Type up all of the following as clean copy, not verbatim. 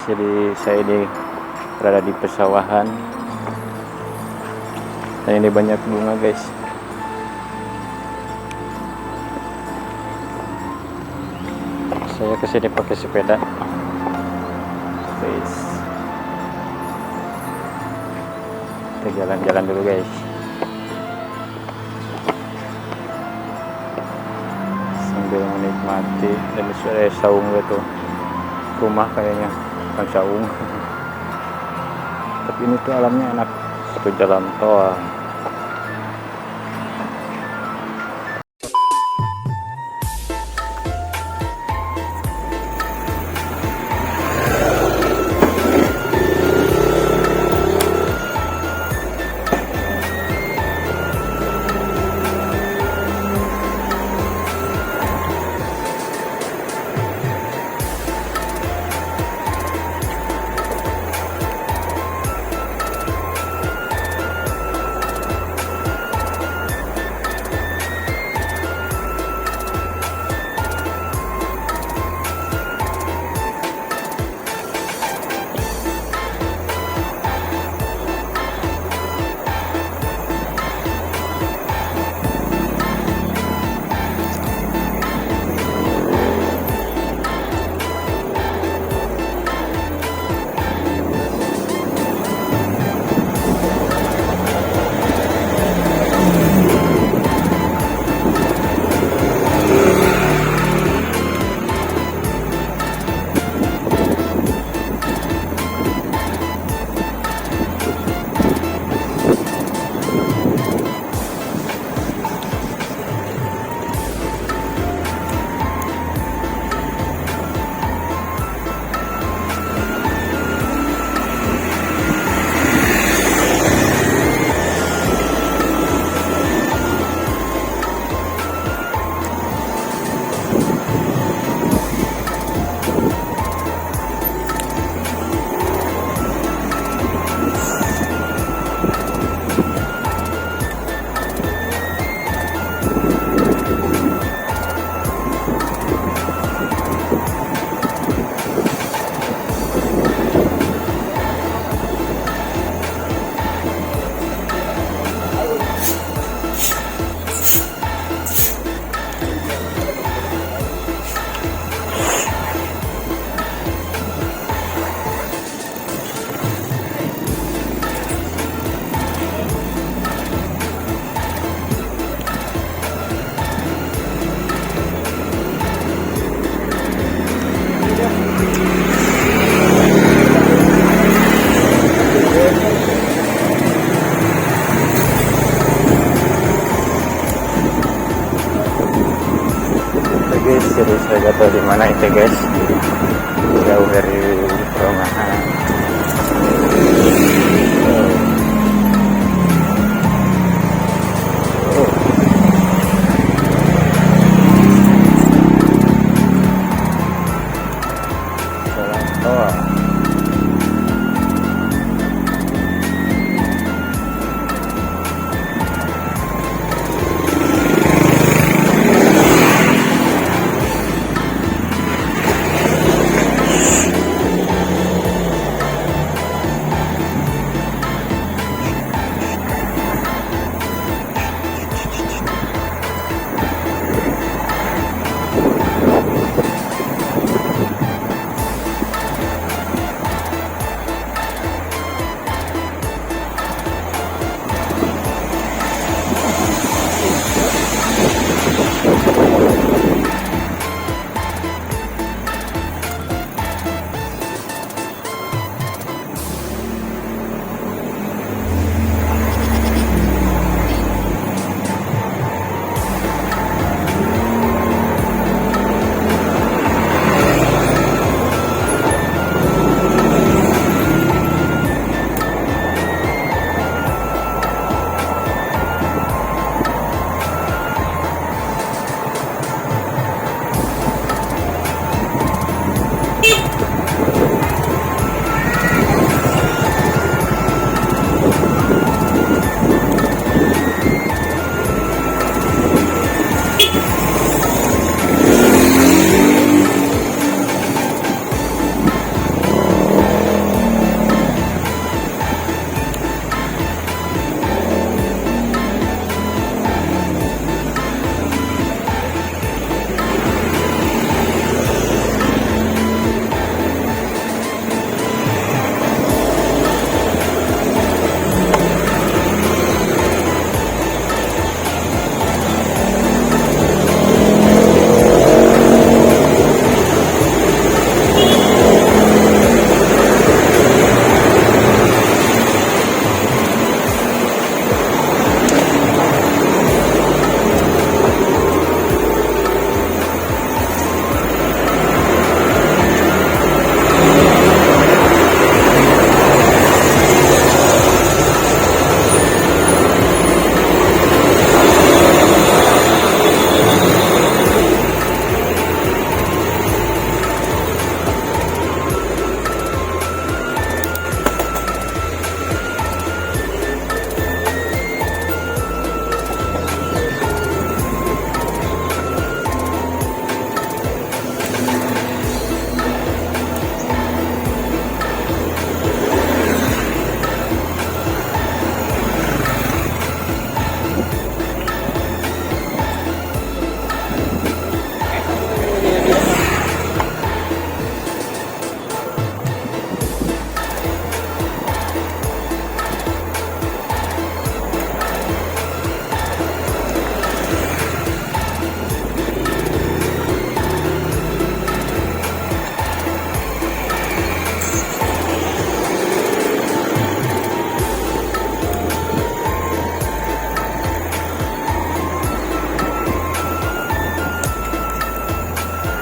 Jadi saya ini berada di pesawahan dan ini banyak bunga guys. Saya kesini pakai sepeda guys. Kita jalan-jalan dulu guys, sambil menikmati. Dan sudah ada saung gitu, rumah kayaknya bukan saung. Tapi ini tuh alamnya enak. Itu jalan tol. Jadi saya gak tahu di mana itu guys, jauh dari perumahan. Jalan tol.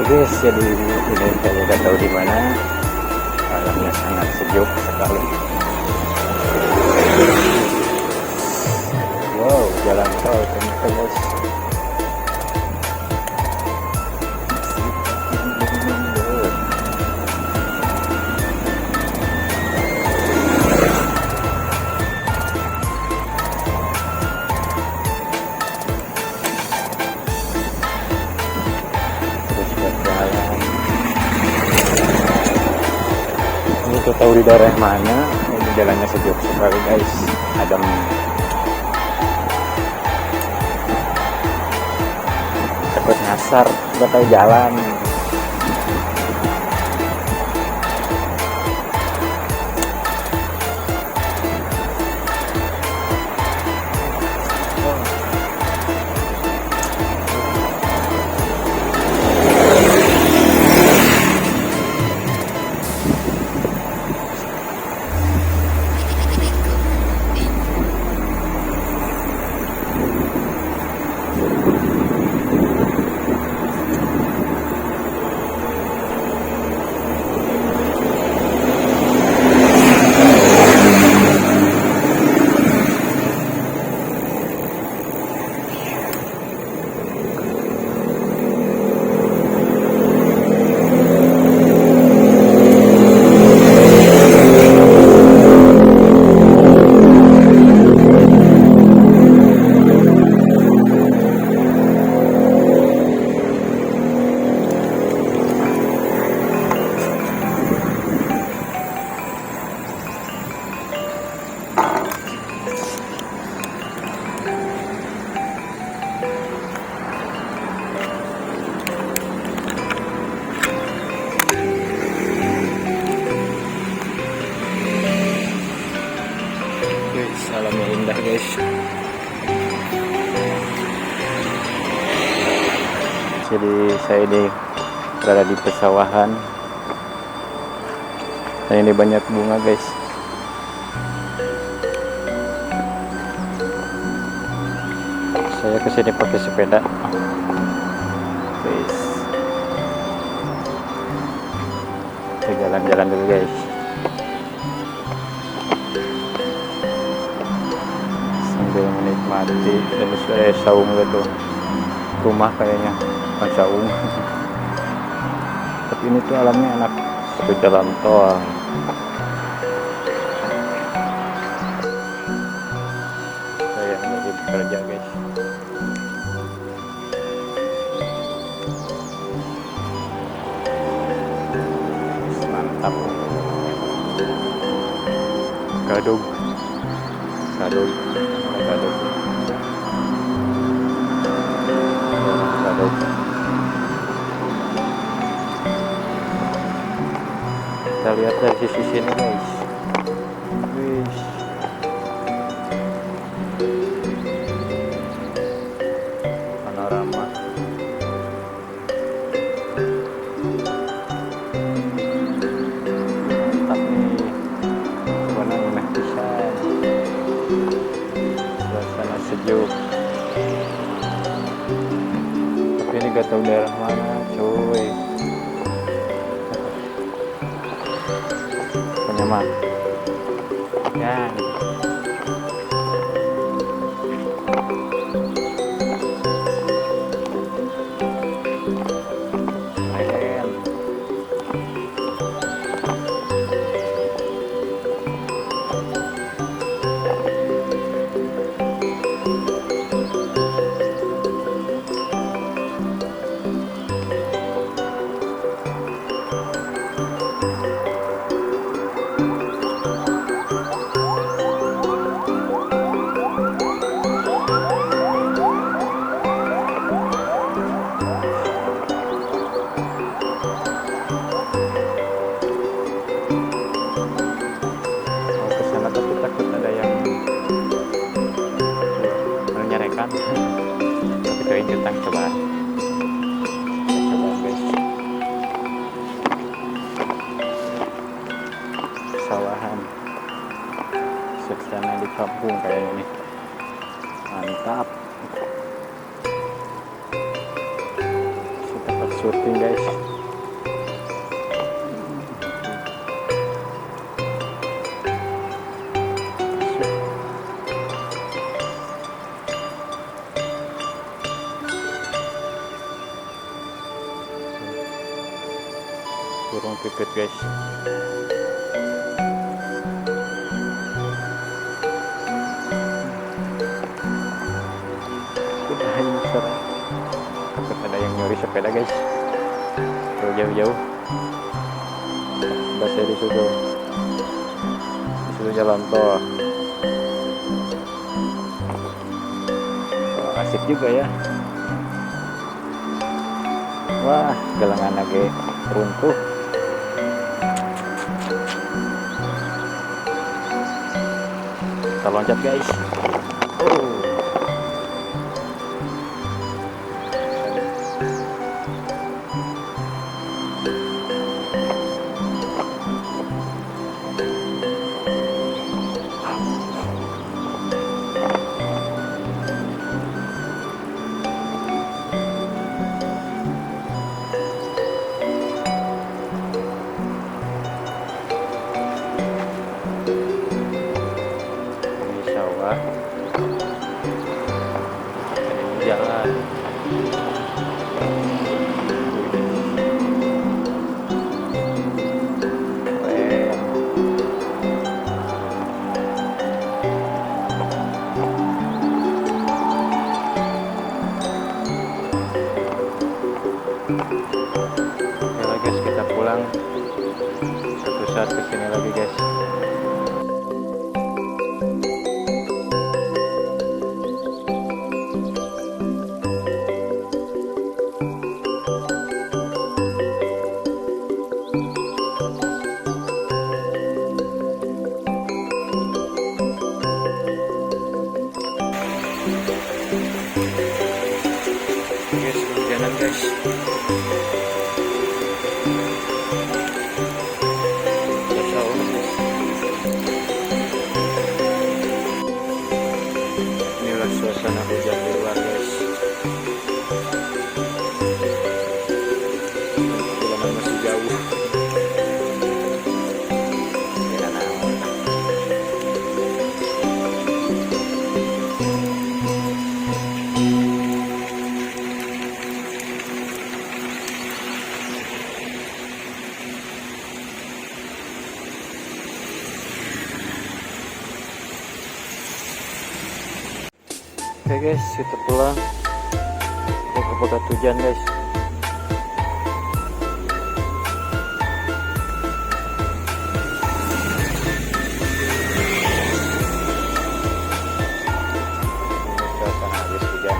guys, jadi ini saya nggak tahu di mana. Alamnya sangat sejuk sekali. Wow, jalan tol ternyata guys. Itu tahu di daerah mana. Ini jalannya sejuk sekali guys, adem. Takut nyasar, nggak tahu jalan. Alamnya indah guys. Jadi saya ini berada di pesawahan dan ini banyak bunga guys. Saya kesini pakai sepeda guys. Kita jalan-jalan dulu guys. Sambil menikmati, dan sudah ada saung gitu, rumah kayaknya bukan saung. Tapi ini tuh alamnya enak, seperti jalan tol. Saya lagi bekerja guys. Mantap. Gadug. Gadug. Gadug. Gadug. Kita lihat dari sisi sini guys. Wih. Panorama. Mantap nih. Warna merah pisan. Suasana sejuk. Tapi ini gak tahu daerah mana cuy. Punya mah ya keren. Tapi takut ada yang menyerekan. Tapi itu ikutan coba. Kita coba guys. Sawahan. Suasana di kampung kayak ini. Mantap. Tempat surfing guys. Burung pipit guys. Takut ada yang nyuri sepeda guys. Tuh jauh-jauh. Bahasa di situ jalan tol. Oh, asik juga ya. Wah, gelangan lagi runtuh. Kita loncat guys. Sawah, ini jalan. Oke guys, kita pulang. Suatu saat kesini lagi guys. Guys, kehujanan guys. Inilah suasana hujan di luar guys. Jalanan masih jauh. Oke guys, kita pulang. Ke Pegat Hujan guys. Ini suasana habis hujan.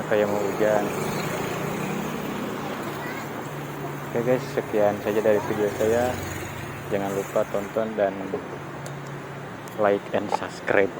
kayak mau hujan. Oke guys, sekian saja dari video saya. Jangan lupa tonton dan like and subscribe.